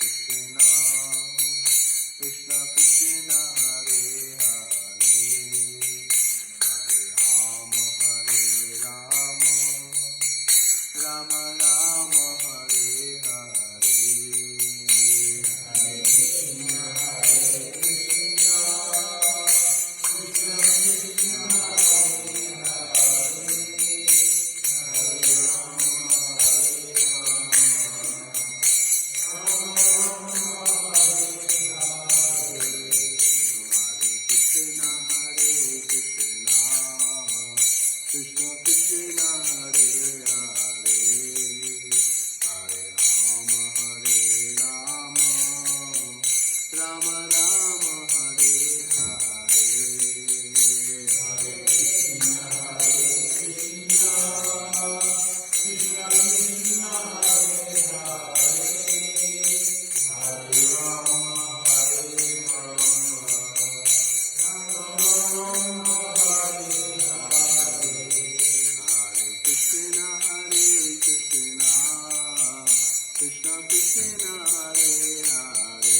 Krishna Krishna Hare Hare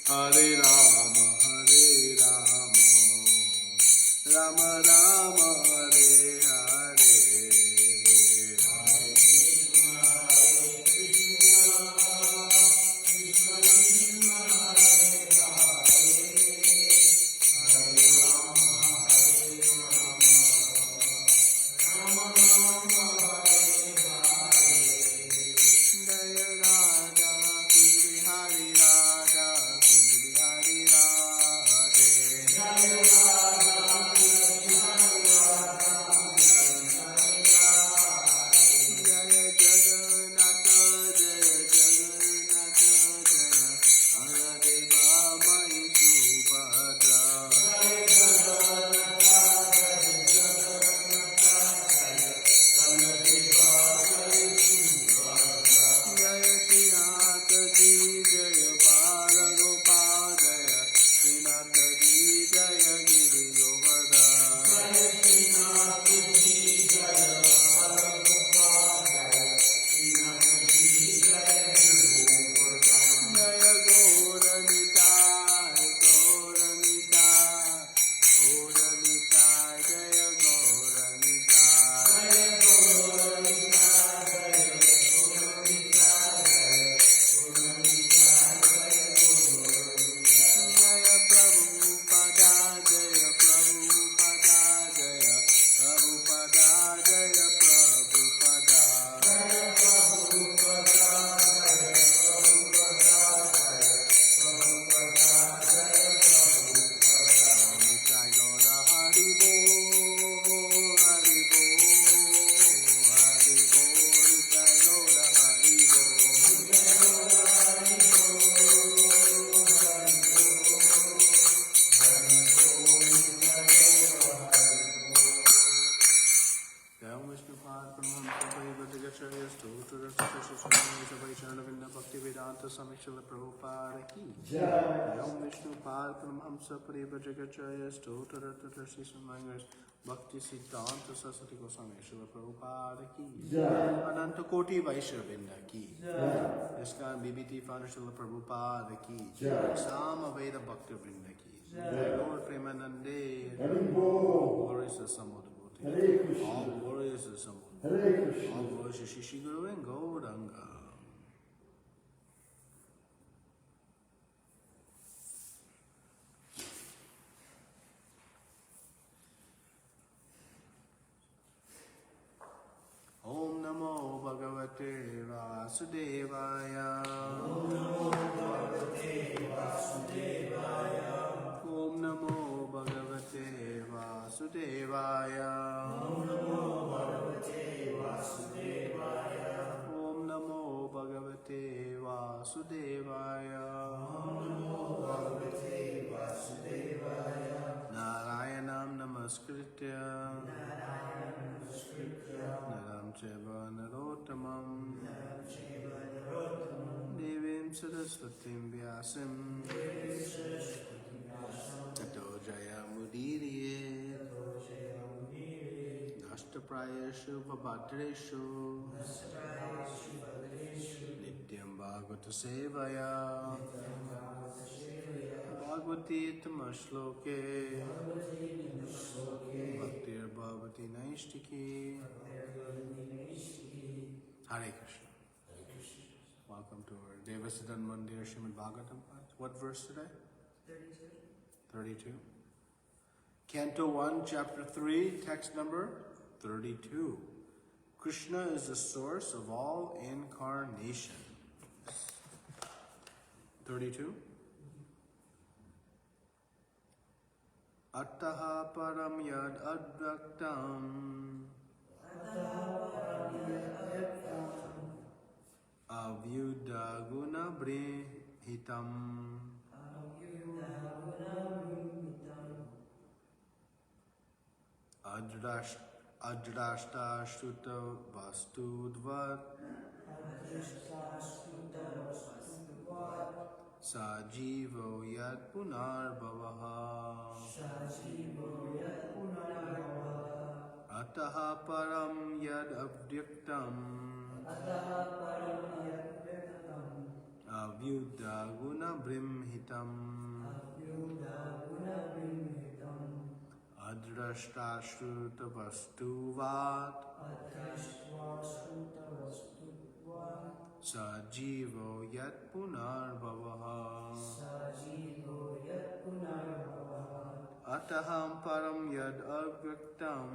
Hare Rama Rama Rama Hare Hare Samikshila Prabhupada ki Jai. Om Vishnu Pad Paramhamsa Paribhajagacharya Stotara Tatarsi Samangas Bhakti Siddhanta Saraswati Goswami Srila Prabhupada ki Jai. Ananta Koti Vaishnavinda ki Jai. ISKCON BBT Founder Srila Prabhupada ki Jai. Sama Veda Bhakta Vrinda ki Jai. Lord Premanande All glories to Samudabhuti All glories to Samudabhuti All glories to Shishiguru and Gauranga. Om Namo Bhagavate Vasudevaya. Om Namo Bhagavate Vasudevaya. Om Namo Bhagavate Vasudevaya. Om Namo Bhagavate Vasudevaya. Om Namo Bhagavate Vasudevaya. Om Namo Bhagavate Vasudevaya. Narayanam Namaskritya. Naram Cheva Narottamam Devim Saraswatim Vyasim Tato Jaya Mudiriye Nashtaprayeshu Vabhadreshu Nityam Bhagavata Sevaya Bhagavati Tamashloke Bhaktir Bhavati Naishtiki. Hare Krishna. Welcome to our Devasiddhan Mandir Srimad Bhagavatam class. What verse today? 32. Canto 1, Chapter 3, text number 32. Krishna is the source of all incarnation. 32. Attaha param yad advaktam avyuddha guna brihitam adrashta shruta vastudvat sajivo yad punar bhavaha ataha param yad abhyaktam Abhyuddha guna brimhitam adrashta vastuvat sajivo yat punarbhavaha ataham param yad avyaktam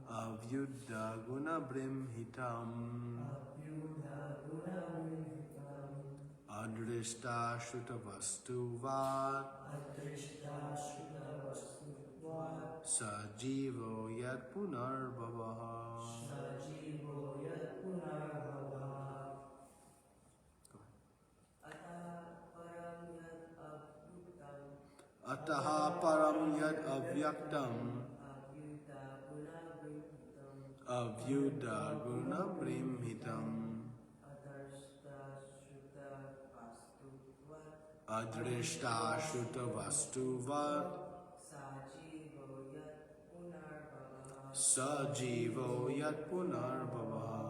avyuddha guna brimhitam adrishta vastuvat sajivo yat punarbhavaha. Ataha param yad avyaktam avyuddha guna brimhitam adrishta vastuvat sajivo yat punarbhavaha.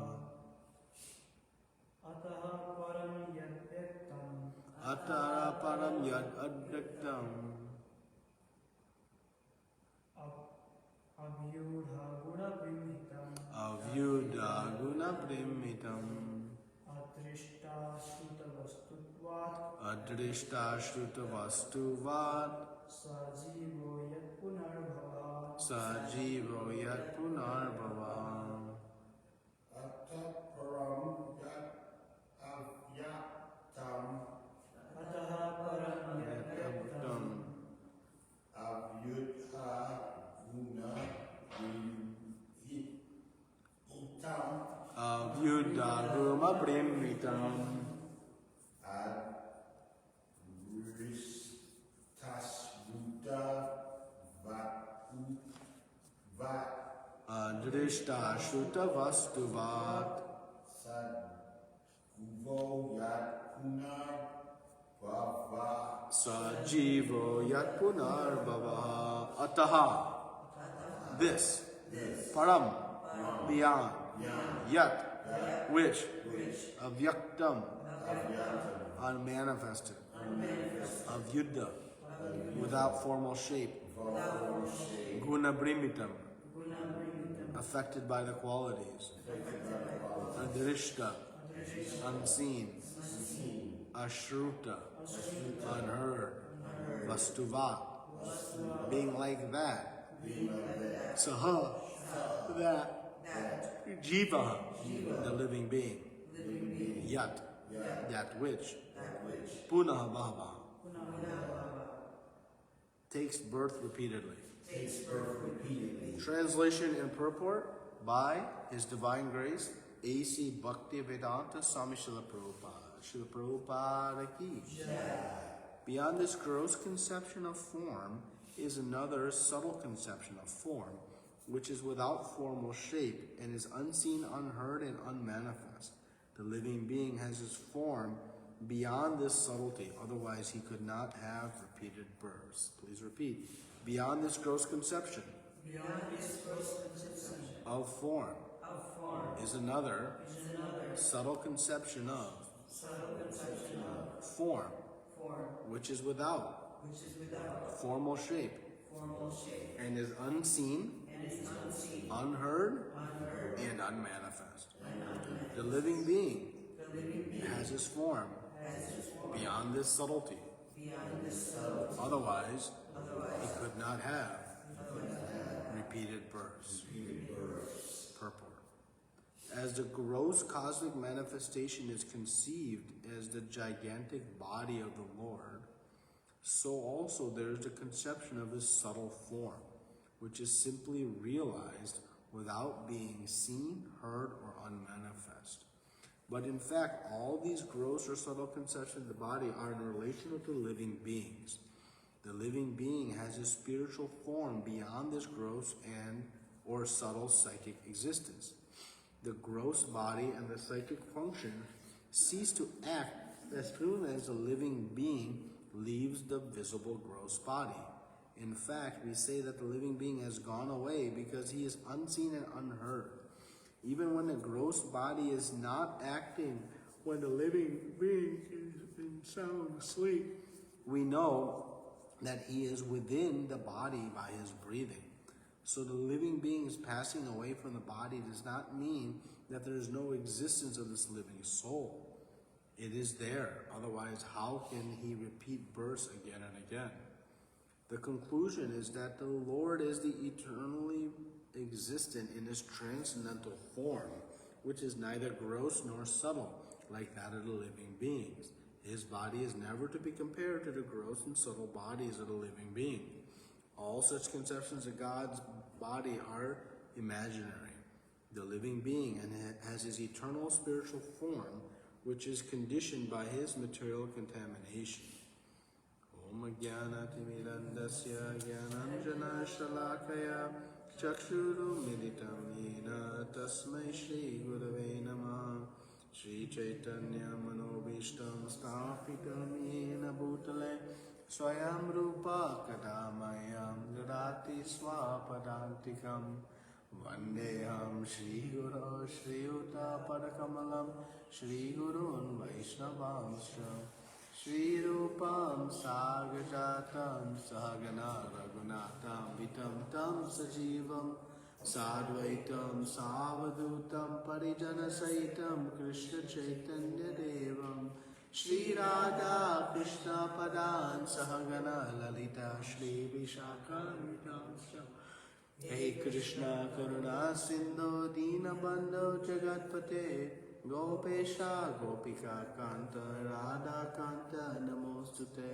Atara param yad adviktam avyuddha guna brimhitam adrishta vastuvat sajivo yat punarbhavaha. Avyuddha guna brimhitam adrishta vastuvat sajivo yat punarbhavaha. Ataha, this, param, beyond, yat, which, avyaktam, unmanifested, avyuddha, without formal shape, guna brimitam, affected by the qualities, adrishta, unseen, ashruta, unheard, vastuvat, being like that, saha, that, jiva, the living being, yat, that which, punah bhava, takes birth repeatedly. Translation and purport by His Divine Grace, A.C. Bhaktivedanta Swami Srila Prabhupada. Srila Prabhupada ki. Beyond this gross conception of form is another subtle conception of form, which is without formal shape and is unseen, unheard, and unmanifest. The living being has his form beyond this subtlety, otherwise he could not have repeated births. Please repeat. Beyond this gross conception of form is another subtle conception of form, which is without formal shape and is unseen, unheard, and unmanifest. The living being has his form beyond this subtlety. Otherwise, he could not have repeated births. Purport. As the gross cosmic manifestation is conceived as the gigantic body of the Lord, so also there is the conception of his subtle form, which is simply realized without being seen, heard, or unmanifest. But in fact, all these gross or subtle conceptions of the body are in relation to living beings. The living being has a spiritual form beyond this gross and or subtle psychic existence. The gross body and the psychic function cease to act as soon as the living being leaves the visible gross body. In fact, we say that the living being has gone away because he is unseen and unheard. Even when the gross body is not acting, when the living being is in sound sleep, we know that he is within the body by his breathing. So the living being is passing away from the body does not mean that there is no existence of this living soul. It is there. Otherwise, how can he repeat births again and again? The conclusion is that the Lord is the eternally existent in his transcendental form, which is neither gross nor subtle, like that of the living beings. His body is never to be compared to the gross and subtle bodies of the living being. All such conceptions of God's body are imaginary. The living being has his eternal spiritual form, which is conditioned by his material contamination. Om Jnana Timirandasya Jnananjana Shalakaya Chakshuru Militam Yena Tasmai Shri Gurave Namaha Shri Chaitanya Manobishtam Sthapitam Yena Bhutale Swayam Rupa Kadamayam Dadati Swapadantikam Vandeham Shri Guru Shri Uta Padakamalam Shri Gurun Vaishnavamsha Shri Rupam Sagajatam Sahagana Raghunatam Vitam Tam Sajivam Sadvaitam Savadutam Parijana Saitam Krishna Chaitanya Devam Shri Radha Krishna Padan Sahagana Lalita Shri Vishakamitamsha Hey Krishna Karuna Sindhu Dinabandho Jagatpate Gopesha Gopika Kanta Radha Kanta Namostute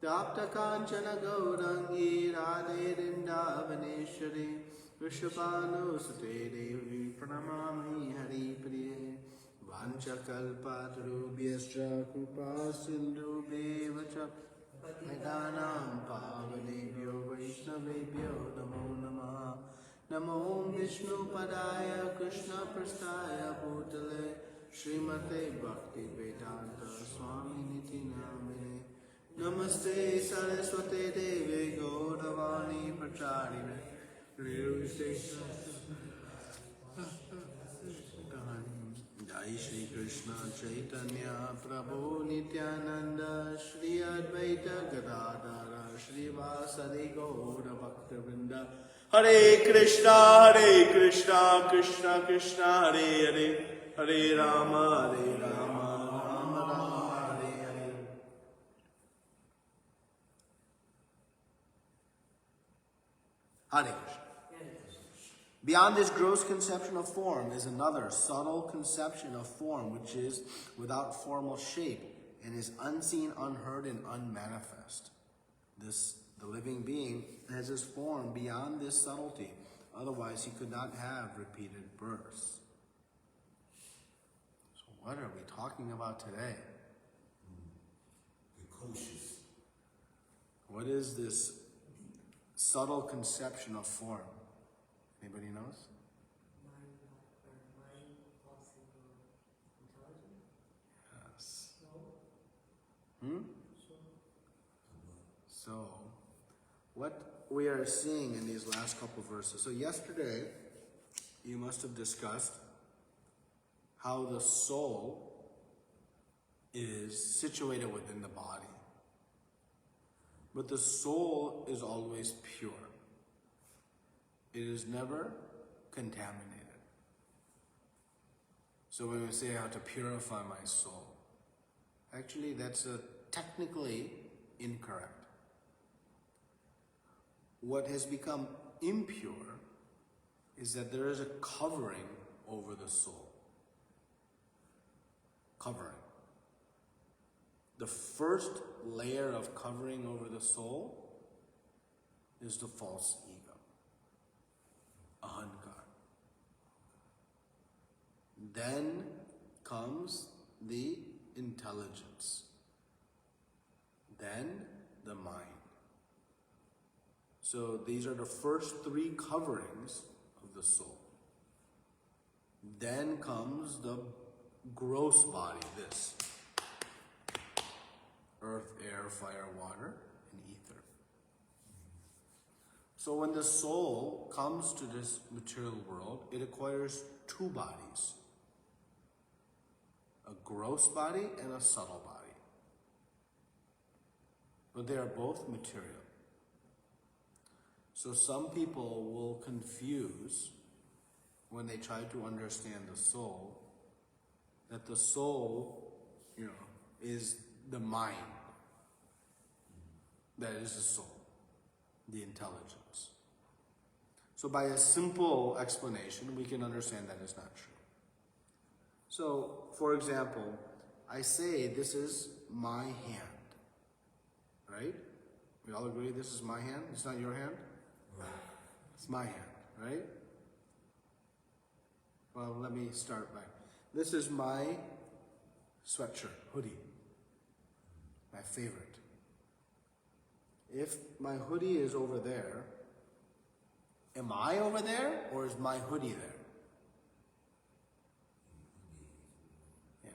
Tapta Kanchana Gaurangi Radhe Vrindavaneshwari Vrishabhanu Sute Devi Pranamami Hari Priye Vancha Kalpatarubhyascha Kripa Sindhu Bevacha Medanam Pavanebhyo Vaishnavebhyo Namo Namah Namo Vishnu Padaya Krishna Prasthaya Bhutale Srimate Bhakti Vedanta Swami Niti Namine Namaste Saraswate Deve Gauravani Pracharine Jai Shri Krishna Chaitanya Prabhu Nityananda Shri Advaita Gadadara Shri Vasadi Gaura Bhakta Vrinda Hare Krishna Krishna Krishna Hare Hare Hare Rama Rama Rama Hare Hare. Hare Krishna. Beyond this gross conception of form is another subtle conception of form, which is without formal shape and is unseen, unheard, and unmanifest. The living being has his form beyond this subtlety. Otherwise, he could not have repeated births. So what are we talking about today? Precocious. What is this subtle conception of form? Anybody knows? Mind possible intelligence? Yes. No. So, what we are seeing in these last couple verses. So yesterday, you must have discussed how the soul is situated within the body. But the soul is always pure. It is never contaminated. So when we say how to purify my soul, actually that's technically incorrect. What has become impure is that there is a covering over the soul. Covering. The first layer of covering over the soul is the false ego. Ahankar. Then comes the intelligence. Then the mind. So these are the first three coverings of the soul. Then comes the gross body, this. Earth, air, fire, water, and ether. So when the soul comes to this material world, it acquires two bodies. A gross body and a subtle body. But they are both material. So some people will confuse when they try to understand the soul, that the soul, is the mind. That is the soul, the intelligence. So by a simple explanation, we can understand that is not true. So, for example, I say this is my hand, right? We all agree this is my hand? It's not your hand? It's my hand, right? Well, let me start back. This is my sweatshirt, hoodie, my favorite. If my hoodie is over there, am I over there or is my hoodie there? Yeah.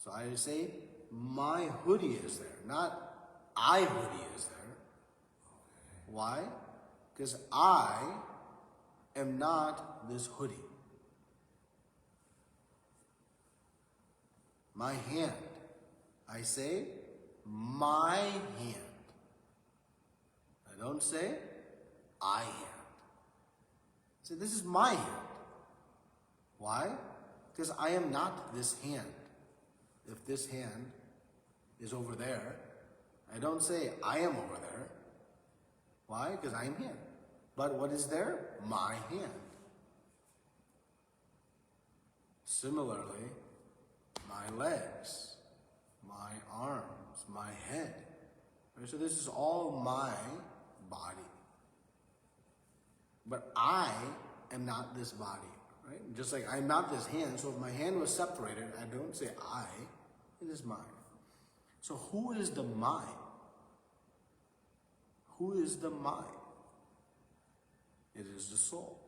So I say my hoodie is there, not I hoodie is there. Why? Because I am not this hoodie. My hand. I say my hand. I don't say I hand. I say this is my hand. Why? Because I am not this hand. If this hand is over there, I don't say I am over there. Why? Because I am here. But what is there? My hand. Similarly, my legs, my arms, my head. Right? So this is all my body. But I am not this body. Right? Just like I'm not this hand, so if my hand was separated, I don't say I, it is mine. So who is the mine? Who is the mind? It is the soul.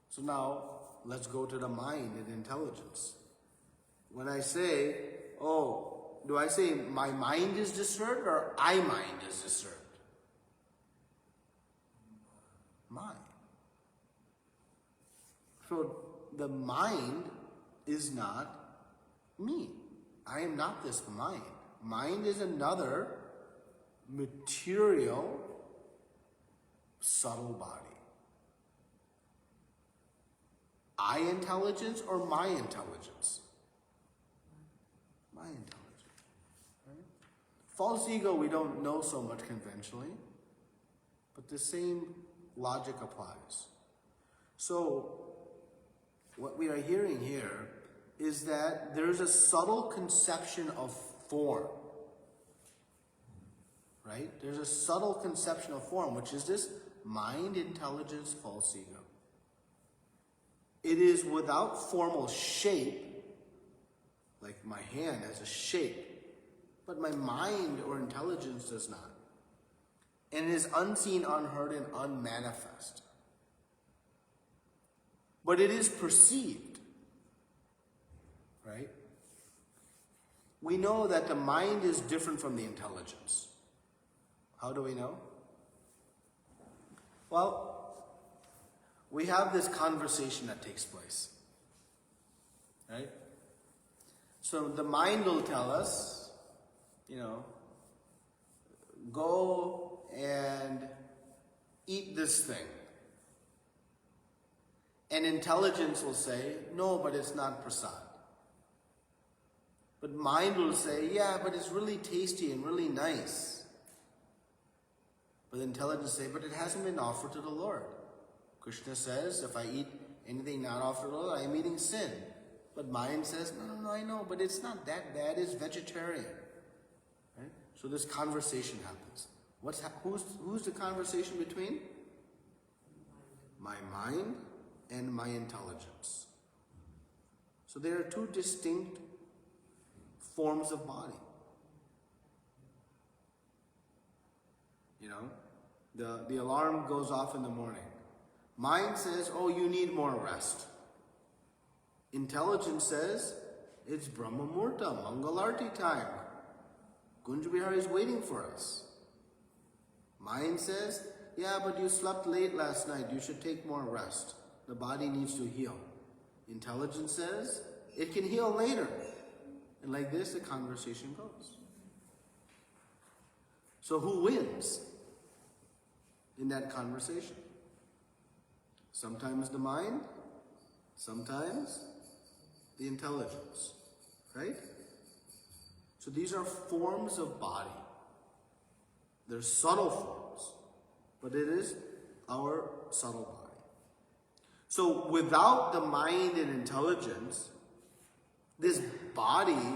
So now, let's go to the mind and intelligence. When I say, do I say my mind is disturbed or I mind is disturbed? Mind. So the mind is not me. I am not this mind. Mind is another material, subtle body. I intelligence or my intelligence? My intelligence. Right? False ego we don't know so much conventionally, but the same logic applies. So, what we are hearing here is that there's a subtle conception of form. Right? There's a subtle conception of form, which is this mind, intelligence, false ego. It is without formal shape, like my hand has a shape, but my mind or intelligence does not. And it is unseen, unheard, and unmanifest. But it is perceived. Right? We know that the mind is different from the intelligence. How do we know? Well, we have this conversation that takes place. Right? So the mind will tell us, go and eat this thing. And intelligence will say, no, but it's not prasad. But mind will say, yeah, but it's really tasty and really nice. But intelligence will say, but it hasn't been offered to the Lord. Krishna says, if I eat anything not offered to the Lord, I am eating sin. But mind says, no, I know, but it's not that bad, it's vegetarian. Right? So this conversation happens. Who's the conversation between? My mind and my intelligence. So there are two distinct forms of body. The alarm goes off in the morning. Mind says, you need more rest. Intelligence says, it's Brahma Murta, Mangalarti time. Kunja Bihari is waiting for us. Mind says, yeah, but you slept late last night. You should take more rest. The body needs to heal. Intelligence says it can heal later. And like this, the conversation goes. So who wins in that conversation? Sometimes the mind, sometimes the intelligence, right? So these are forms of body. They're subtle forms, but it is our subtle body. So without the mind and intelligence, this body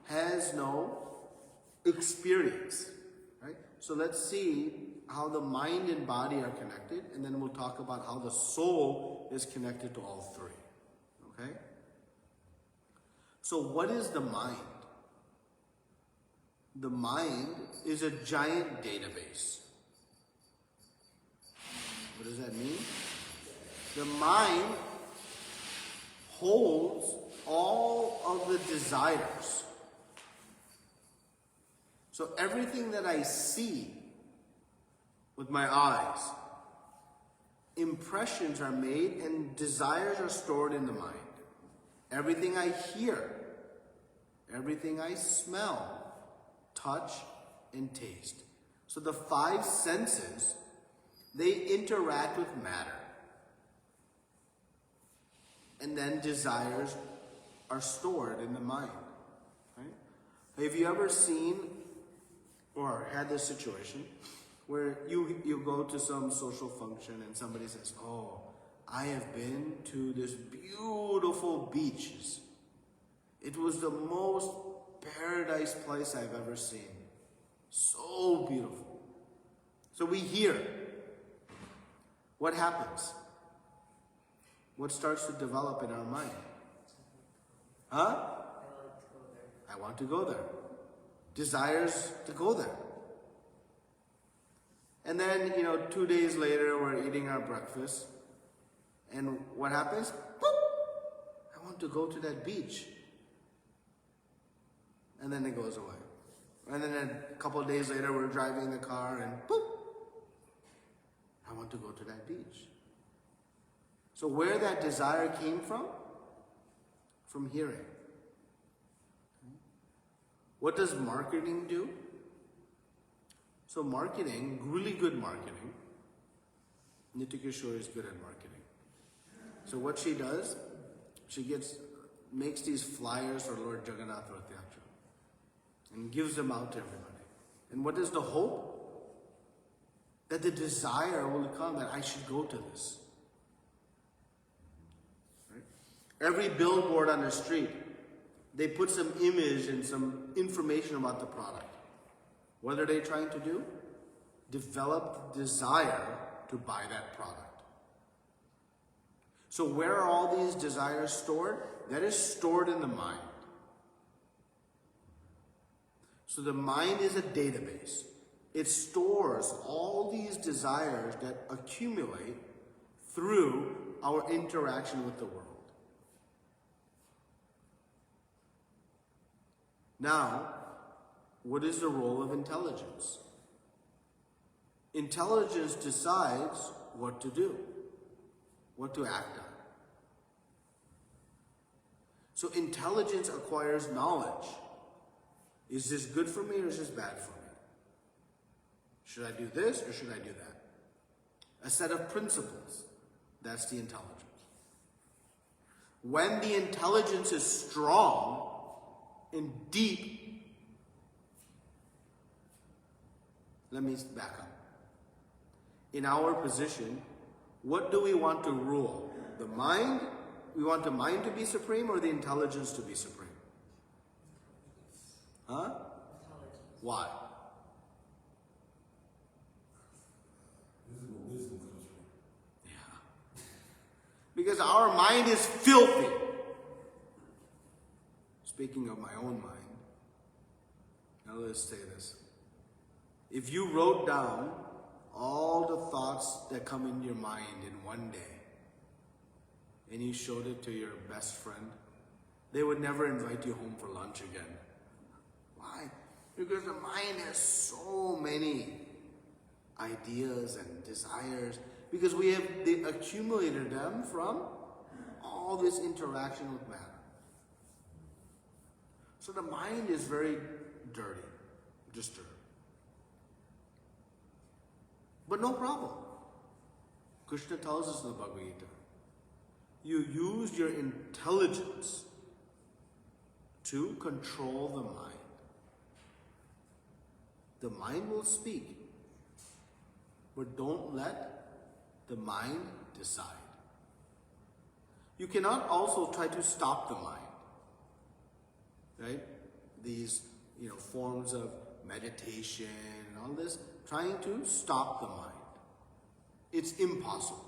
has no experience, right? So let's see how the mind and body are connected, and then we'll talk about how the soul is connected to all three, okay? So what is the mind? The mind is a giant database. What does that mean? The mind holds all of the desires. So everything that I see with my eyes, impressions are made and desires are stored in the mind. Everything I hear, everything I smell, touch, and taste. So the five senses, they interact with matter. And then desires are stored in the mind. Right? Have you ever seen or had this situation where you go to some social function and somebody says, oh, I have been to this beautiful beaches. It was the most paradise place I've ever seen. So beautiful. So we hear. What happens? What starts to develop in our mind? Huh? I want to go there. Desires to go there. And then, 2 days later, we're eating our breakfast. And what happens? Boop! I want to go to that beach. And then it goes away. And then a couple of days later, we're driving the car and boop! I want to go to that beach. So where that desire came from? From hearing. What does marketing do? So marketing, really good marketing. Nitya Kishore is good at marketing. So what she does, she makes these flyers for Lord Jagannath Rath Yatra and gives them out to everybody. And what is the hope? That the desire will come that I should go to this. Right? Every billboard on the street, they put some image and some information about the product. What are they trying to do? Develop the desire to buy that product. So where are all these desires stored? That is stored in the mind. So the mind is a database. It stores all these desires that accumulate through our interaction with the world. Now, what is the role of intelligence? Intelligence decides what to do, what to act on. So intelligence acquires knowledge. Is this good for me or is this bad for me? Should I do this or should I do that? A set of principles. That's the intelligence. When the intelligence is strong and deep, let me back up. In our position, what do we want to rule? The mind? We want the mind to be supreme or the intelligence to be supreme? Huh? Why? This is where wisdom comes from. Yeah. Because our mind is filthy. Speaking of my own mind, now let's say this. If you wrote down all the thoughts that come in your mind in one day, and you showed it to your best friend, they would never invite you home for lunch again. Why? Because the mind has so many ideas and desires because they accumulated them from all this interaction with matter. So the mind is very dirty, disturbed. But no problem. Krishna tells us in the Bhagavad Gita, you use your intelligence to control the mind. The mind will speak, but don't let the mind decide. You cannot also try to stop the mind. Right? These, forms of meditation and all this, trying to stop the mind. It's impossible.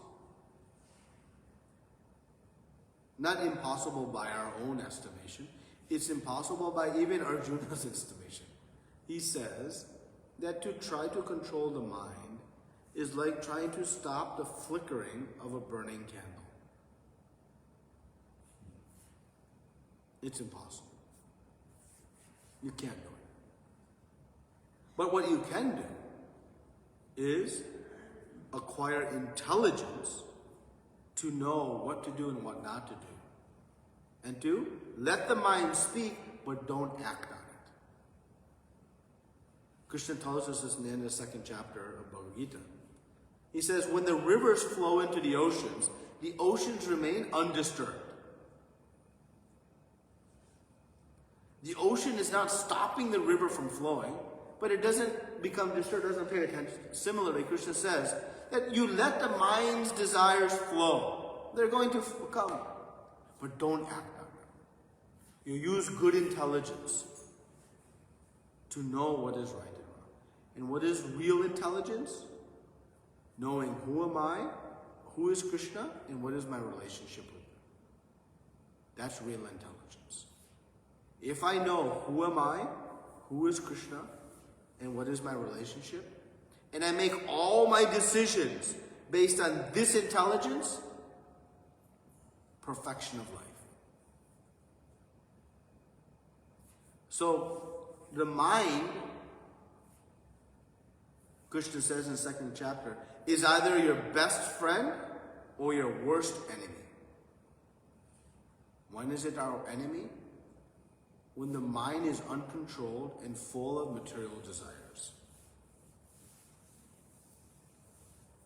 Not impossible by our own estimation. It's impossible by even Arjuna's estimation. He says that to try to control the mind is like trying to stop the flickering of a burning candle. It's impossible. You can't do it. But what you can do is acquire intelligence to know what to do and what not to do. And to let the mind speak, but don't act on it. Krishna tells us this in the end of the 2nd chapter of Bhagavad Gita. He says, when the rivers flow into the oceans remain undisturbed. The ocean is not stopping the river from flowing, but it doesn't become disturbed, doesn't pay attention. Similarly, Krishna says that you let the mind's desires flow. They're going to come, but don't act on them. You use good intelligence to know what is right and wrong. And what is real intelligence? Knowing who am I, who is Krishna, and what is my relationship with him. That's real intelligence. If I know who am I, who is Krishna, and what is my relationship, and I make all my decisions based on this intelligence, perfection of life. So, the mind, Krishna says in the 2nd chapter, is either your best friend or your worst enemy. When is it our enemy? When the mind is uncontrolled and full of material desires.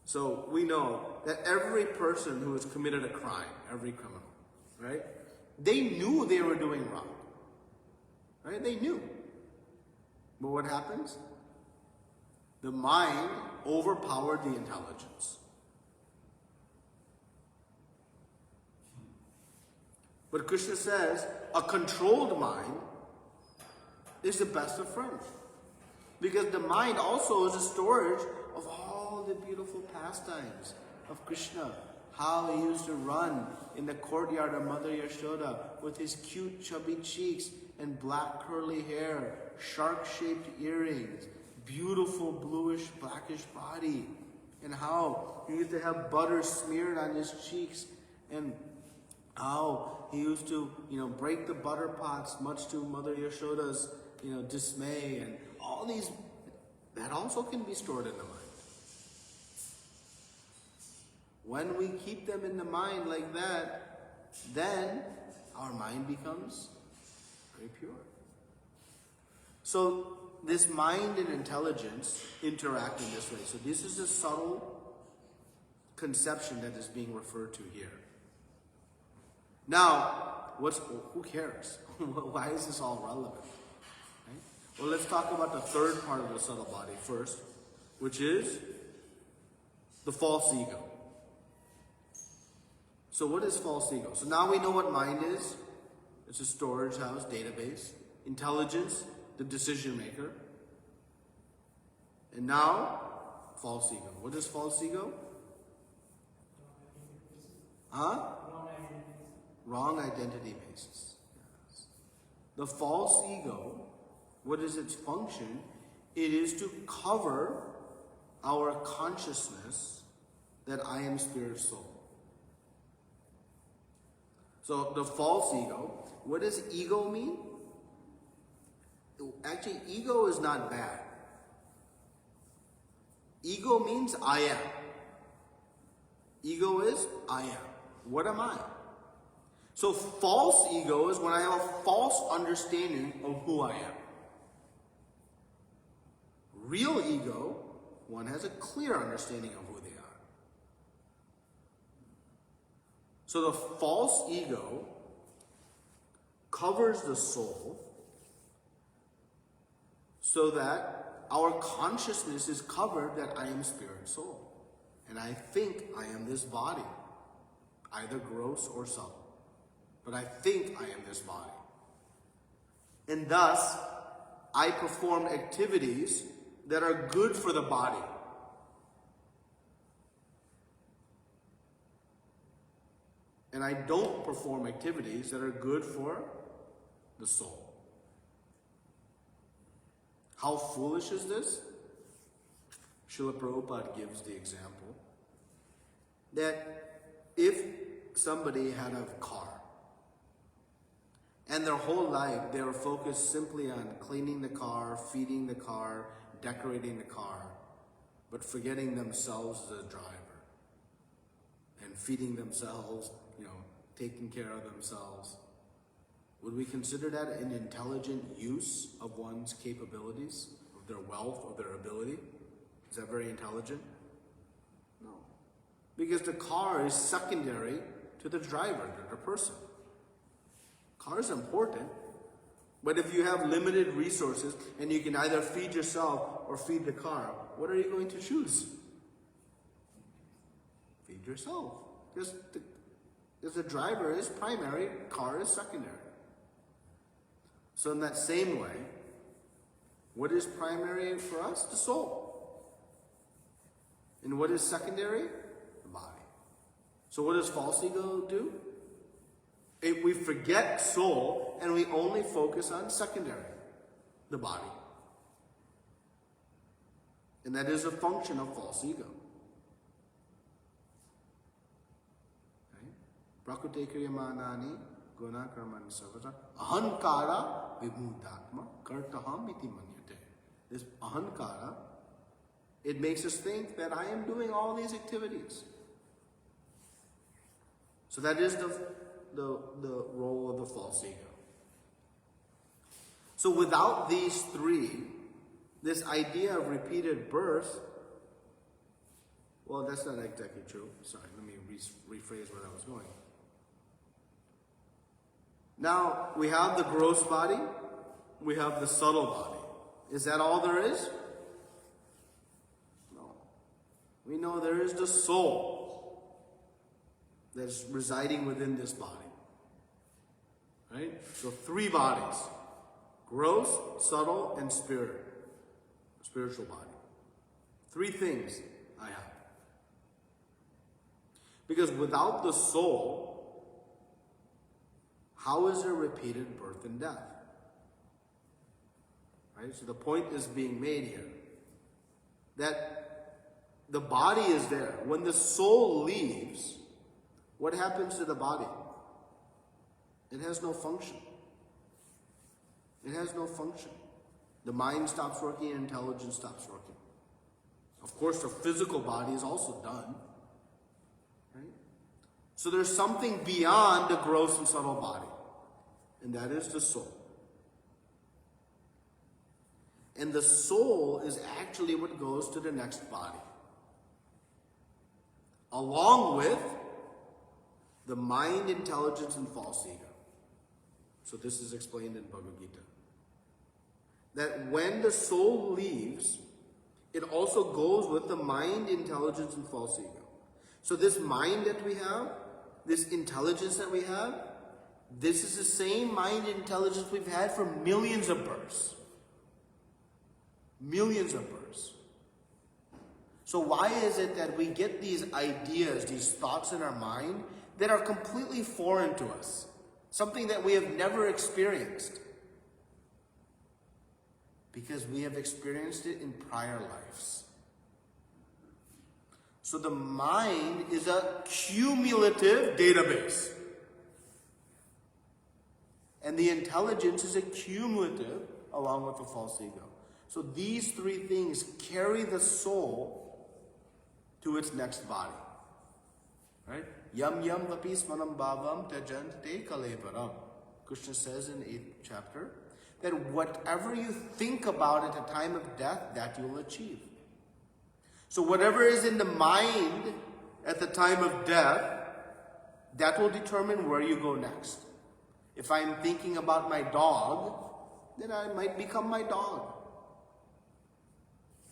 So we know that every person who has committed a crime, every criminal, right? They knew they were doing wrong. Right? They knew. But what happens? The mind overpowered the intelligence. But Krishna says, a controlled mind is the best of friends. Because the mind also is a storage of all the beautiful pastimes of Krishna. How he used to run in the courtyard of Mother Yashoda with his cute chubby cheeks and black curly hair, shark-shaped earrings, beautiful bluish blackish body. And how he used to have butter smeared on his cheeks, and how he used to, break the butter pots, much to Mother Yashoda's, dismay, and all these, that also can be stored in the mind. When we keep them in the mind like that, then our mind becomes very pure. So this mind and intelligence interact in this way. So this is a subtle conception that is being referred to here. Now, who cares? Why is this all relevant? Right? Well, let's talk about the third part of the subtle body first, which is the false ego. So what is false ego? So now we know what mind is. It's a storage house, database. Intelligence, the decision maker. And now, false ego. What is false ego? Huh? Wrong identity basis. Yes. The false ego, what is its function? It is to cover our consciousness that I am spirit soul. So the false ego, what does ego mean? Actually, ego is not bad. Ego means I am. Ego is I am. What am I? So false ego is when I have a false understanding of who I am. Real ego, one has a clear understanding of who they are. So the false ego covers the soul so that our consciousness is covered that I am spirit soul. And I think I am this body, either gross or subtle. But I think I am this body. And thus, I perform activities that are good for the body. And I don't perform activities that are good for the soul. How foolish is this? Srila Prabhupada gives the example that if somebody had a car and their whole life they were focused simply on cleaning the car, feeding the car, decorating the car, but forgetting themselves as a driver and feeding themselves, taking care of themselves, would we consider that an intelligent use of one's capabilities, of their wealth, of their ability? Is that very intelligent? No. Because the car is secondary to the driver, to the person. Car is important, but if you have limited resources and you can either feed yourself or feed the car, what are you going to choose? Feed yourself. Because the driver is primary, car is secondary. So in that same way, what is primary for us? The soul. And what is secondary? The body. So what does false ego do? We forget soul and we only focus on secondary, the body. And that is a function of false ego. Prakriti kriyamanani guna karmani savata ahankara vimudhatma kartaham iti manyate. This ahankara, it makes us think that I am doing all these activities. So that is the role of the false ego. So without these three, this idea of repeated birth, well, that's not exactly true. Sorry, let me rephrase where I was going. Now, we have the gross body, we have the subtle body. Is that all there is? No. We know there is the soul that's residing within this body. Right? So 3 bodies. Gross, subtle, and spiritual body. 3 things I have. Because without the soul, how is there repeated birth and death? Right? So the point is being made here that the body is there. When the soul leaves, what happens to the body? It has no function. It has no function. The mind stops working and intelligence stops working. Of course, the physical body is also done. Right? So there's something beyond the gross and subtle body. And that is the soul. And the soul is actually what goes to the next body. Along with the mind, intelligence, and false ego. So this is explained in Bhagavad Gita. That when the soul leaves, it also goes with the mind, intelligence, and false ego. So this mind that we have, this intelligence that we have, this is the same mind and intelligence we've had for millions of births. Millions of births. So why is it that we get these ideas, these thoughts in our mind that are completely foreign to us? Something that we have never experienced. Because we have experienced it in prior lives. So the mind is a cumulative database. And the intelligence is a cumulative along with the false ego. So these 3 things carry the soul to its next body. Right? Yam yam vapi smanam bhavam tajant te kalevaram. Krishna says in 8th chapter that whatever you think about at the time of death, that you'll achieve. So whatever is in the mind at the time of death, that will determine where you go next. If I'm thinking about my dog, then I might become my dog.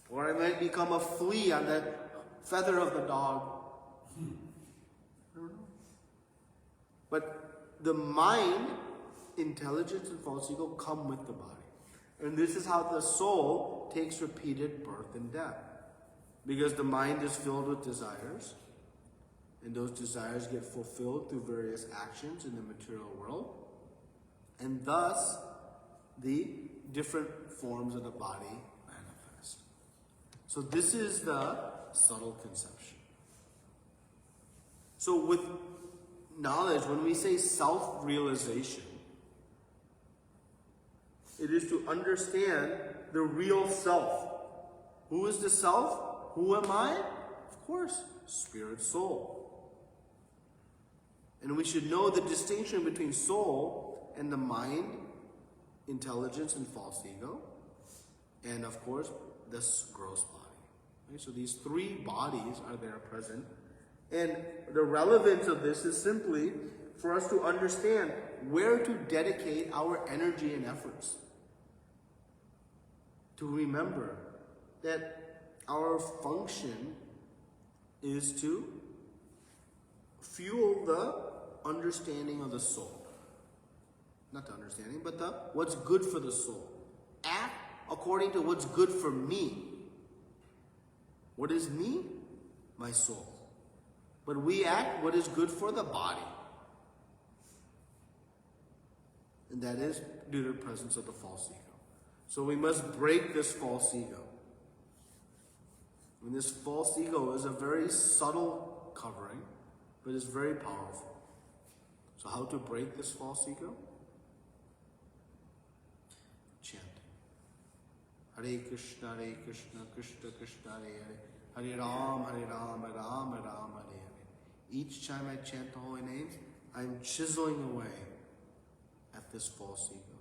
Or I might become a flea on the feather of the dog. I don't know. But the mind, intelligence, and false ego come with the body. And this is how the soul takes repeated birth and death. Because the mind is filled with desires. And those desires get fulfilled through various actions in the material world. And thus, the different forms of the body manifest. So this is the subtle conception. So with knowledge, when we say self-realization, it is to understand the real self. Who is the self? Who am I? Of course, spirit, soul. And we should know the distinction between soul and the mind, intelligence, and false ego. And of course, this gross body. Okay, so these three bodies are there present. And the relevance of this is simply for us to understand where to dedicate our energy and efforts. To remember that our function is to fuel the understanding of the soul. Not the understanding, but the what's good for the soul. Act according to what's good for me. What is me? My soul. But we act what is good for the body. And that is due to the presence of the false ego. So we must break this false ego. And this false ego is a very subtle covering, but it's very powerful. So how to break this false ego? Chant. Hare Krishna, Krishna Krishna, Hare Hare. Hare Ram, Ram Ram, Hare Hare. Each time I chant the holy names, I'm chiseling away at this false ego.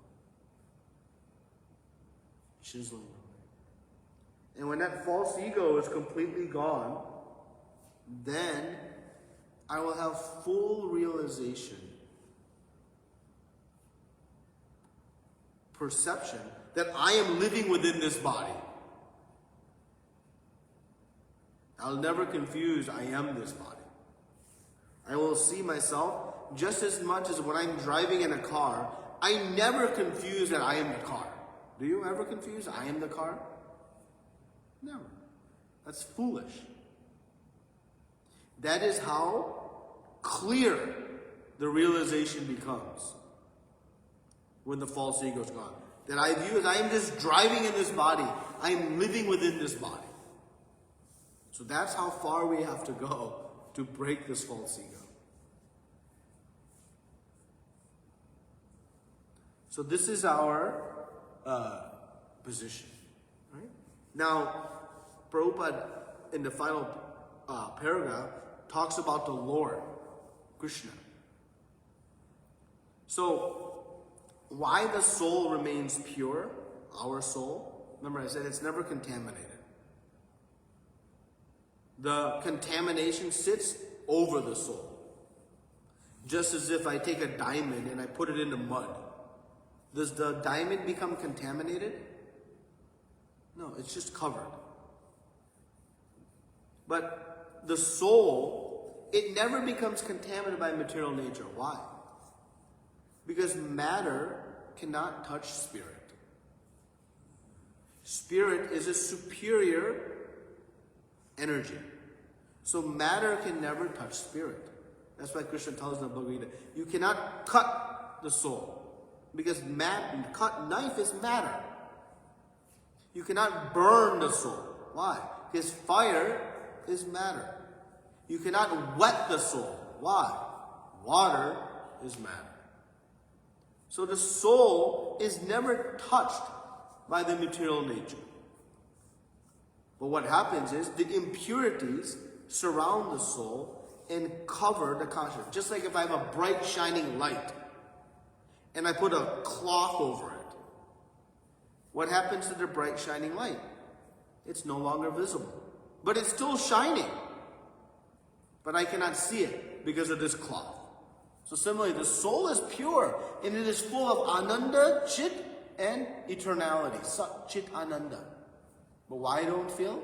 Chiseling away. And when that false ego is completely gone, then I will have full realization, perception, that I am living within this body. I'll never confuse I am this body. I will see myself just as much as when I'm driving in a car. I never confuse that I am the car. Do you ever confuse I am the car? Never. That's foolish. That is how clear the realization becomes when the false ego is gone. That I view as I am just driving in this body. I am living within this body. So that's how far we have to go to break this false ego. So this is our position. Right? Now, Prabhupada, in the final paragraph, talks about the Lord, Krishna. So, why the soul remains pure, our soul? Remember I said it's never contaminated. The contamination sits over the soul. Just as if I take a diamond and I put it in the mud. Does the diamond become contaminated? No, it's just covered. But the soul, it never becomes contaminated by material nature. Why? Because matter cannot touch spirit. Spirit is a superior energy. So matter can never touch spirit. That's why Krishna tells us in the Bhagavad Gita, you cannot cut the soul. Because cut knife is matter. You cannot burn the soul. Why? Because fire is matter. You cannot wet the soul. Why? Water is matter. So the soul is never touched by the material nature. But what happens is the impurities surround the soul and cover the consciousness. Just like if I have a bright shining light and I put a cloth over it, what happens to the bright shining light? It's no longer visible. But it's still shining. But I cannot see it because of this cloth. So similarly, the soul is pure and it is full of ananda, chit, and eternality. Sat, chit, ananda. But why I don't feel?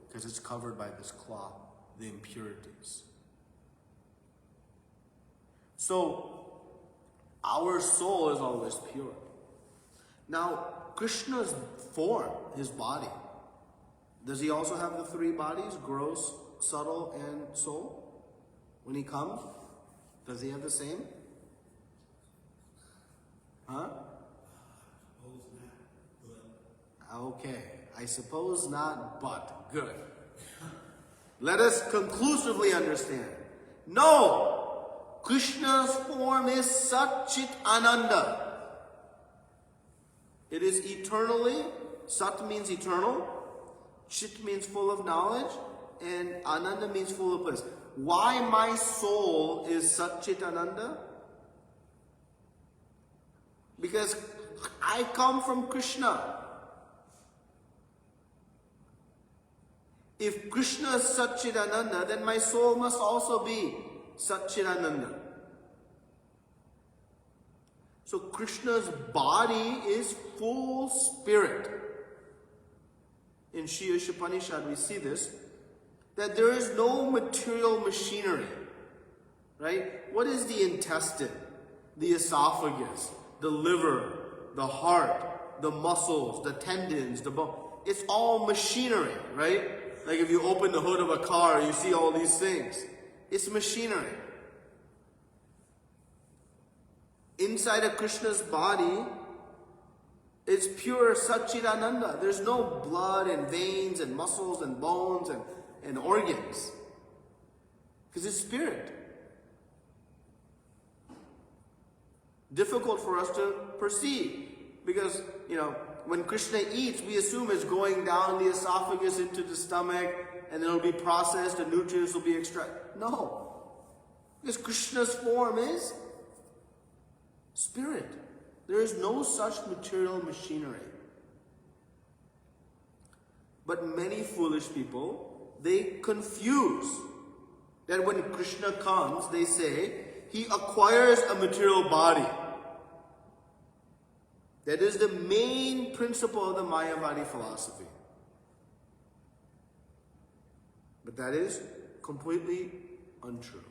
Because it's covered by this cloth, the impurities. So, our soul is always pure. Now, Krishna's form, his body, does he also have the three bodies? Gross, subtle, and soul? When he comes, does he have the same? Huh? Okay, I suppose not, but good. Let us conclusively understand. No! Krishna's form is Sat Chit Ananda. It is eternally, Sat means eternal, Chit means full of knowledge, and Ananda means full of bliss. Why my soul is Sat Chit Ananda? Because I come from Krishna. If Krishna is Sat Chit Ananda, then my soul must also be Sat Chit Ananda. So Krishna's body is full spirit. In Shri Ishopanishad we see this, that there is no material machinery. Right? What is the intestine? The esophagus, the liver, the heart, the muscles, the tendons, the bone. It's all machinery, right? Like if you open the hood of a car, you see all these things. It's machinery. Inside of Krishna's body, it's pure Satchidananda. There's no blood and veins and muscles and bones and organs. Because it's spirit. Difficult for us to perceive. Because, when Krishna eats, we assume it's going down the esophagus into the stomach, and then it'll be processed, the nutrients will be extracted. No. Because Krishna's form is spirit. There is no such material machinery. But many foolish people, they confuse that when Krishna comes, they say, he acquires a material body. That is the main principle of the Mayavadi philosophy. But that is completely untrue.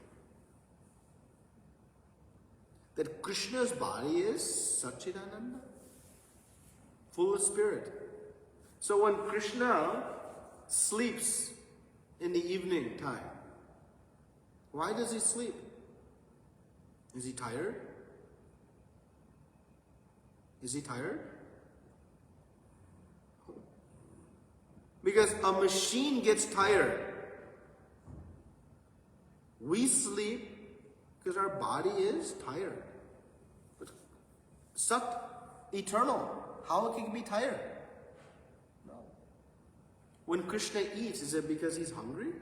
That Krishna's body is Satchidananda, full of spirit. So when Krishna sleeps in the evening time, why does he sleep? Is he tired? Is he tired? Because a machine gets tired. We sleep because our body is tired. But Sat, eternal, how can he be tired? No. When Krishna eats, is it because he's hungry?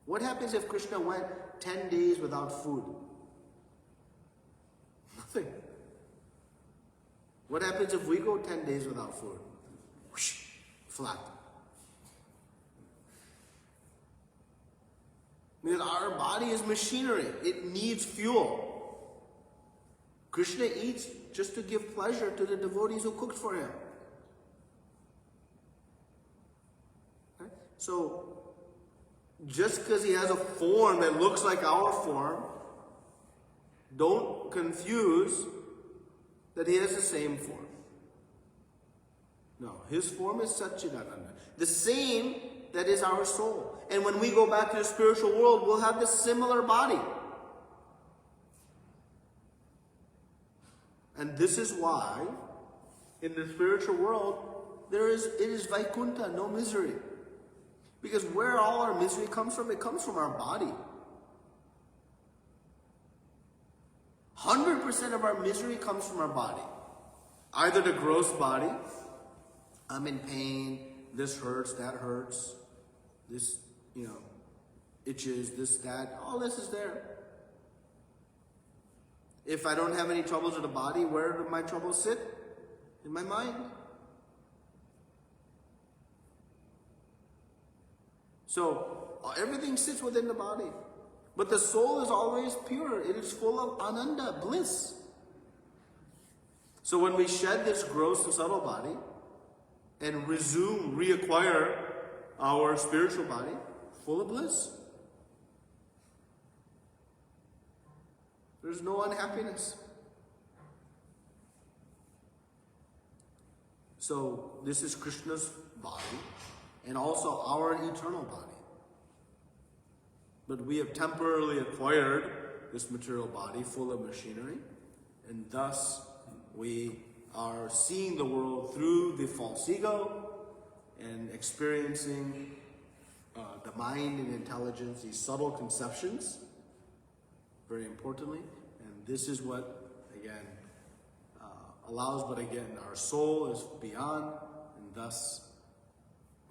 What happens if Krishna went 10 days without food? Nothing. What happens if we go 10 days without food? Whoosh, flat. Because our body is machinery. It needs fuel. Krishna eats just to give pleasure to the devotees who cooked for him. Okay? So, just because he has a form that looks like our form, don't confuse that he has the same form. No, his form is Satchidananda. The same that is our soul. And when we go back to the spiritual world, we'll have the similar body. And this is why, in the spiritual world, it is Vaikuntha, no misery. Because where all our misery comes from, it comes from our body. 100% of our misery comes from our body. Either the gross body, I'm in pain, this hurts, that hurts. this, itches, this, that, all this is there. If I don't have any troubles with the body, where do my troubles sit? In my mind. So, everything sits within the body. But the soul is always pure. It is full of ananda, bliss. So when we shed this gross and subtle body and reacquire our spiritual body, full of bliss. There's no unhappiness. So this is Krishna's body and also our eternal body. But we have temporarily acquired this material body full of machinery, and thus we are seeing the world through the false ego and experiencing the mind and intelligence, these subtle conceptions, very importantly. And this is what, again, allows, but again, our soul is beyond, and thus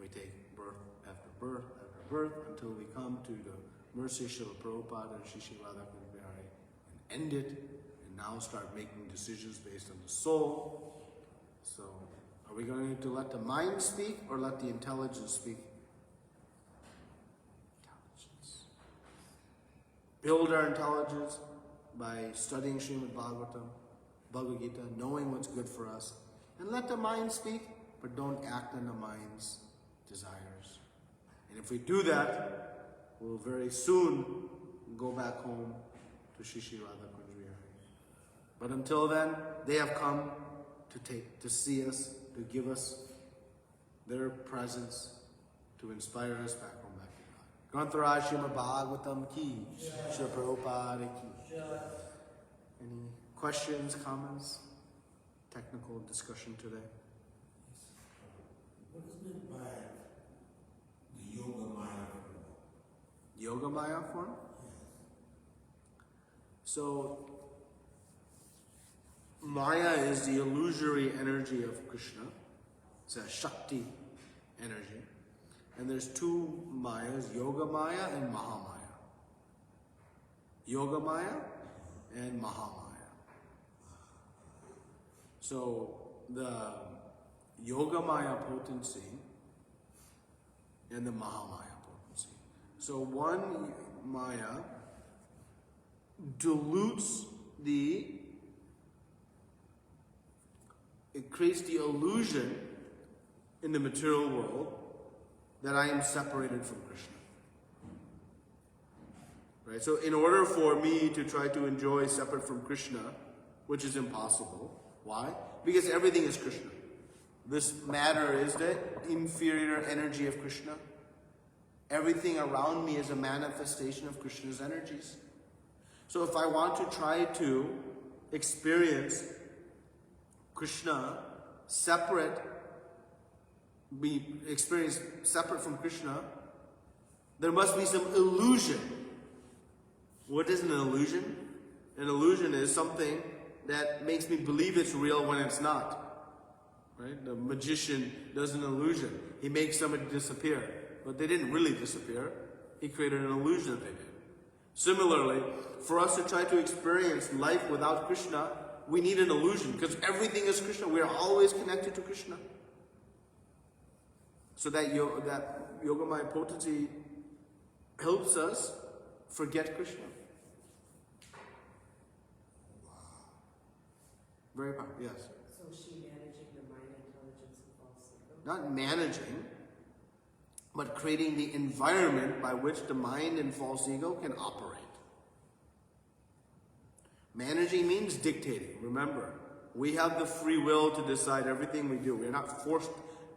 we take birth after birth after birth until we come to the mercy Srila Prabhupada and Shri Radha and end it, and now start making decisions based on the soul. So, are we going to let the mind speak or let the intelligence speak? Intelligence. Build our intelligence by studying Srimad Bhagavatam, Bhagavad Gita, knowing what's good for us, and let the mind speak, but don't act on the mind's desires. And if we do that, we'll very soon go back home to Shri Radha Kunj Vihari. But until then, they have come to see us, to give us their presence, to inspire us back home, back to God. Grantaraj Srimad Bhagavatam ki, Srila Prabhupada ki. Any questions, comments, technical discussion today? What is meant by the Yoga Maya form? Yoga Maya form? So, Maya is the illusory energy of Krishna. It's a Shakti energy. And there's two Mayas, Yoga Maya and Mahamaya. Yoga Maya and Mahamaya. So, the Yoga Maya potency and the Mahamaya potency. So one Maya dilutes it creates the illusion in the material world that I am separated from Krishna. Right? So in order for me to try to enjoy separate from Krishna, which is impossible. Why? Because everything is Krishna. This matter is the inferior energy of Krishna. Everything around me is a manifestation of Krishna's energies. So if I want to try to experience Krishna separate from Krishna, there must be some illusion. What is an illusion? An illusion is something that makes me believe it's real when it's not. Right? The magician does an illusion. He makes somebody disappear. But they didn't really disappear. He created an illusion that they did. Similarly, for us to try to experience life without Krishna, we need an illusion because everything is Krishna. We are always connected to Krishna. So that Yogamaya potency helps us forget Krishna. Very powerful, yes. So is she managing the mind, intelligence, and false ego? Not managing, but creating the environment by which the mind and false ego can operate. Managing means dictating. Remember, we have the free will to decide everything we do. We're not forced.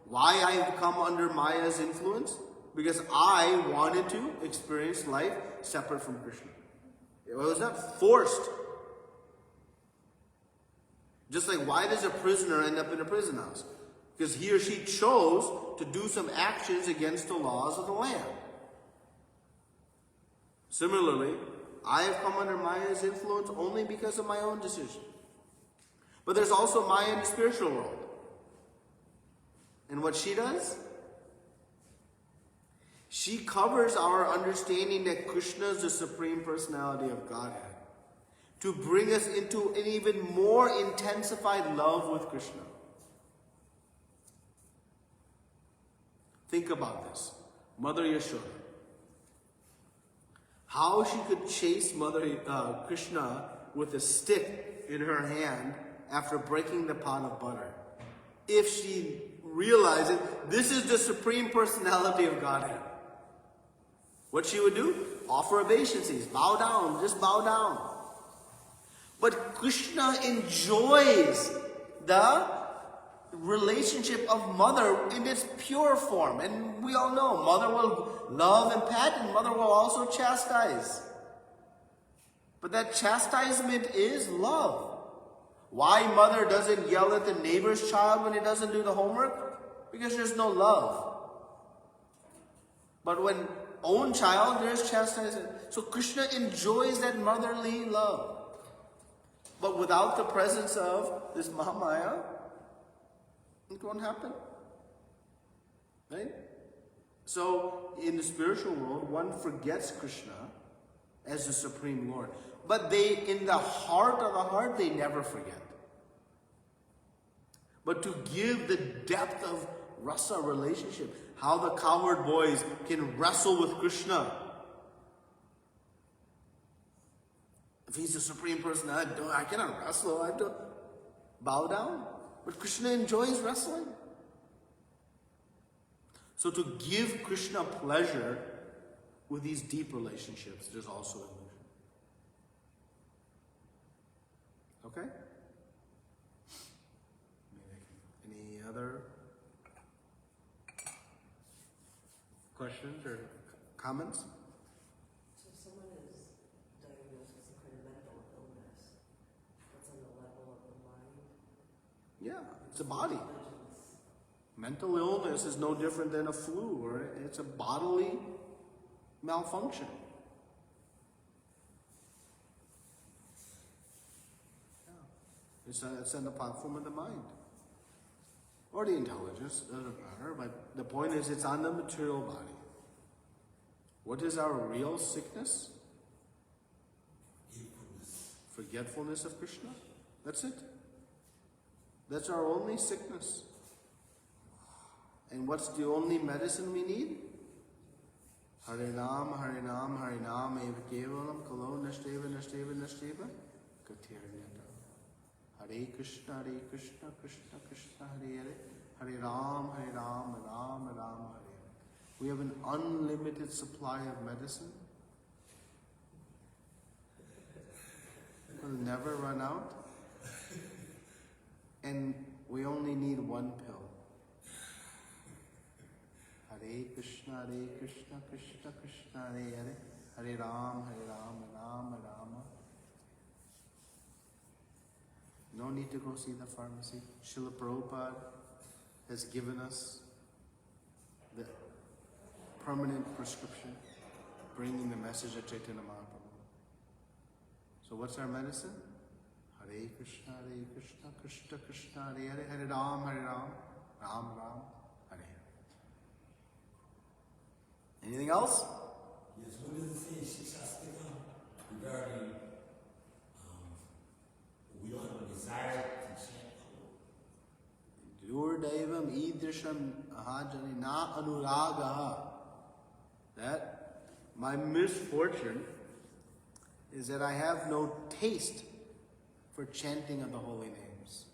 Why I've come under Maya's influence? Because I wanted to experience life separate from Krishna. It was not forced. Just like why does a prisoner end up in a prison house? Because he or she chose to do some actions against the laws of the land. Similarly, I have come under Maya's influence only because of my own decision. But there's also Maya in the spiritual world. And what she does? She covers our understanding that Krishna is the Supreme Personality of Godhead, to bring us into an even more intensified love with Krishna. Think about this. Mother Yashoda. How she could chase Krishna with a stick in her hand after breaking the pot of butter. If she realized it, this is the Supreme Personality of Godhead. What she would do? Offer obeisances. Bow down. Just bow down. But Krishna enjoys the relationship of mother in its pure form. And we all know mother will love and pat, and mother will also chastise. But that chastisement is love. Why mother doesn't yell at the neighbor's child when he doesn't do the homework? Because there's no love. But when own child, there's chastisement. So Krishna enjoys that motherly love. But without the presence of this Mahamaya, it won't happen. Right? So, in the spiritual world, one forgets Krishna as the Supreme Lord. But in the heart of the heart, they never forget. But to give the depth of rasa relationship, how the cowherd boys can wrestle with Krishna. If he's the Supreme Person, I cannot wrestle. I have to bow down. But Krishna enjoys wrestling. So to give Krishna pleasure with these deep relationships, there's also illusion. Okay? Any other questions or comments? So if someone is diagnosed with some kind of mental illness, what's on the level of the mind? Yeah, it's a body. Mental illness is no different than a flu, or it's a bodily malfunction. Yeah. It's on the platform of the mind. Or the intelligence, doesn't matter, but the point is it's on the material body. What is our real sickness? Forgetfulness of Krishna. That's it. That's our only sickness. And what's the only medicine we need? Harinam, Harinam, Harinam, Eva Kevalam, Kalo, Nashteva, Nashteva, Nashteva, Katirnyata. Hare Krishna, Krishna, Krishna, Hare Hare, Hare Ram, Ram, Ram, Hare. We have an unlimited supply of medicine. We'll never run out. And we only need one pill. Hare Krishna, Krishna, Krishna, Hare Hare, Hare Ram, Ram, Rama. No need to go see the pharmacy. Srila Prabhupada has given us the permanent prescription, bringing the message of Chaitanya Mahaprabhu. So what's our medicine? Hare Krishna, Krishna, Krishna, Hare Hare, Hare Ram, Ram, Ram, Hare Hare. Anything else? Yes, what does it say in Shikshastika regarding we don't have a desire to chant? Durdevam idrisham ahajani na anuragaha. That my misfortune is that I have no taste for chanting of the holy names.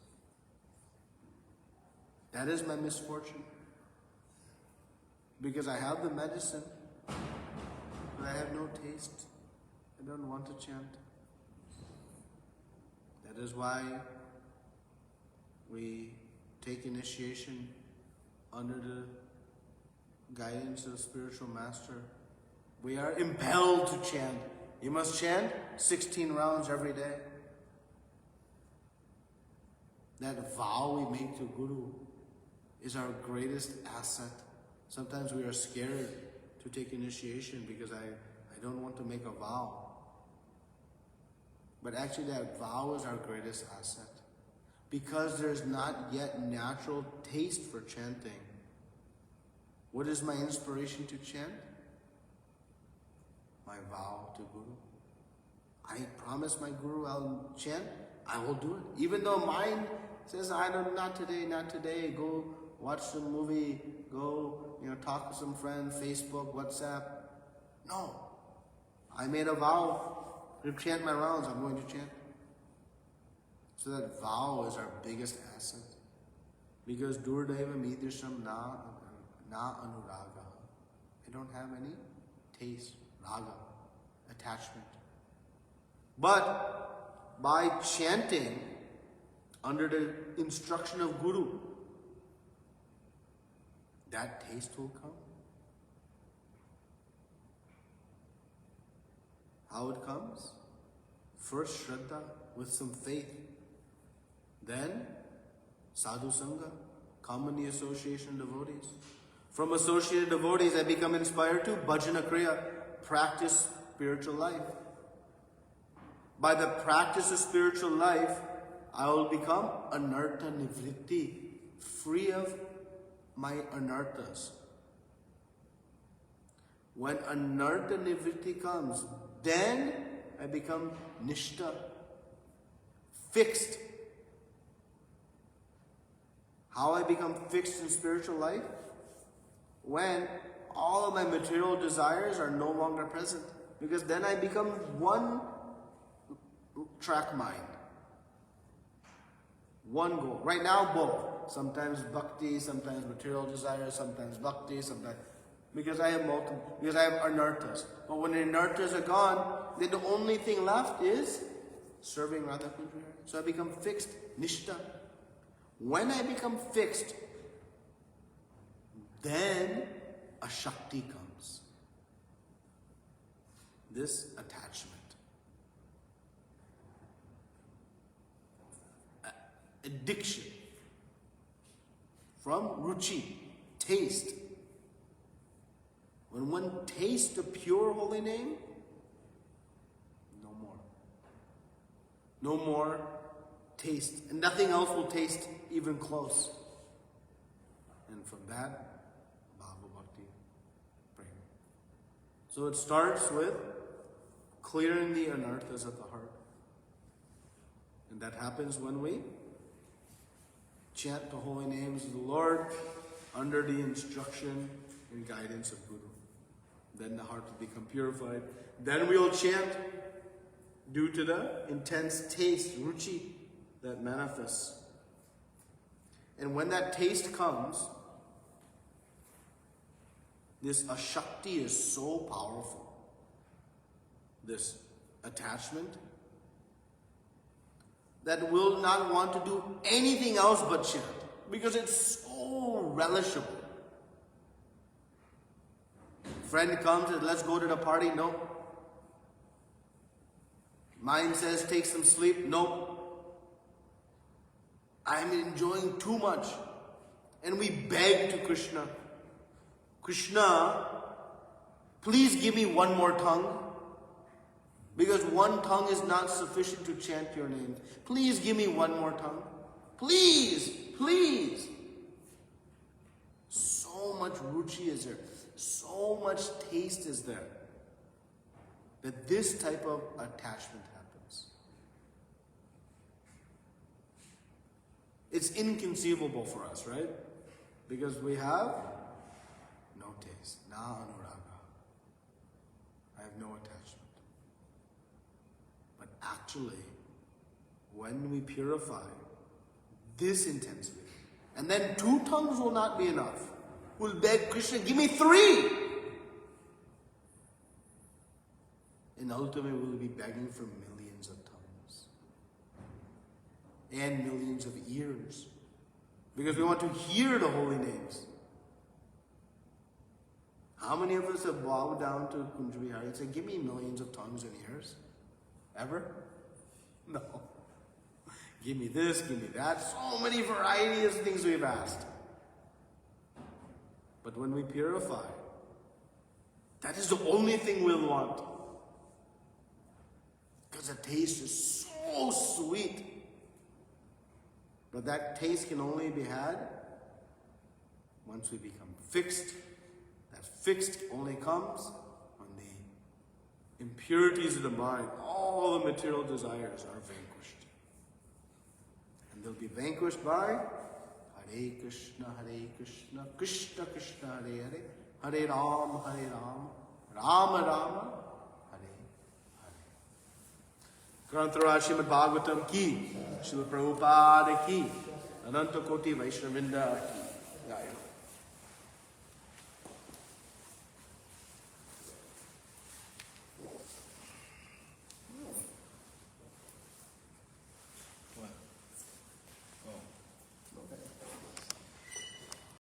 That is my misfortune. Because I have the medicine, but I have no taste. I don't want to chant. That is why we take initiation under the guidance of the spiritual master. We are impelled to chant. You must chant 16 rounds every day. That vow we make to Guru is our greatest asset. Sometimes we are scared to take initiation because I don't want to make a vow. But actually that vow is our greatest asset. Because there's not yet natural taste for chanting. What is my inspiration to chant? my vow to Guru. I promise my Guru I'll chant, I will do it. Even though mind says, I don't, not today, go watch some movie, go, talk to some friends, Facebook, WhatsApp. No. I made a vow to chant my rounds, I'm going to chant. So that vow is our biggest asset. Because Durdaiva Midrasham na anuraga. I don't have any taste, raga, attachment. But by chanting under the instruction of Guru, that taste will come. How it comes? First Shraddha with some faith. Then Sadhu Sangha, commonly association devotees. From associated devotees I become inspired to Bhajana Kriya, practice spiritual life. By the practice of spiritual life, I will become anartha nivritti, free of my anarthas. When anartha nivritti comes, then I become nishta, fixed. How I become fixed in spiritual life? When all of my material desires are no longer present. Because then I become one track mind. One goal. Right now, both. Sometimes bhakti, sometimes material desires, sometimes bhakti, sometimes... Because I have multiple, because I have anarthas. But when the anarthas are gone, then the only thing left is serving Radha Kunja. So I become fixed, nishta. When I become fixed, then a Shakti comes. This attachment. Addiction. From ruchi, taste. When one tastes the pure holy name, no more. No more taste. And nothing else will taste even close. And from that, Bhava Bhakti, prema. So it starts with clearing the anarthas of the heart. And that happens when we chant the holy names of the Lord under the instruction and guidance of Guru. Then the heart will become purified. Then we will chant due to the intense taste, ruchi, that manifests. And when that taste comes, this ashakti is so powerful. This attachment that will not want to do anything else but chant. Because it's so relishable. Friend comes and let's go to the party. No. Mind says take some sleep. No. I'm enjoying too much. And we beg to Krishna. Krishna, please give me one more tongue. Because one tongue is not sufficient to chant your name. Please give me one more tongue. Please, please. So much ruchi is there. So much taste is there. That this type of attachment happens. It's inconceivable for us, right? Because we have no taste. Na anuraga. I have no attachment. But actually, when we purify this intensity, and then 2 tongues will not be enough. We'll beg Krishna, give me 3! And ultimately we'll be begging for millions of tongues. And millions of ears. Because we want to hear the holy names. How many of us have bowed down to Kunja Vihari and said, give me millions of tongues and ears? Ever? No. Give me this, give me that. So many varieties of things we've asked. But when we purify, that is the only thing we'll want. Because the taste is so sweet. But that taste can only be had once we become fixed. That fixed only comes when the impurities of the mind, all the material desires are vanquished. And they'll be vanquished by Hare Krishna, Krishna Krishna, Hare Hare, Hare Ram, Rama Rama, Hare Hare. Granthara Srimad Bhagavatam ki, Srila Prabhupada ki, Ananta Koti Vaishnavinda ki.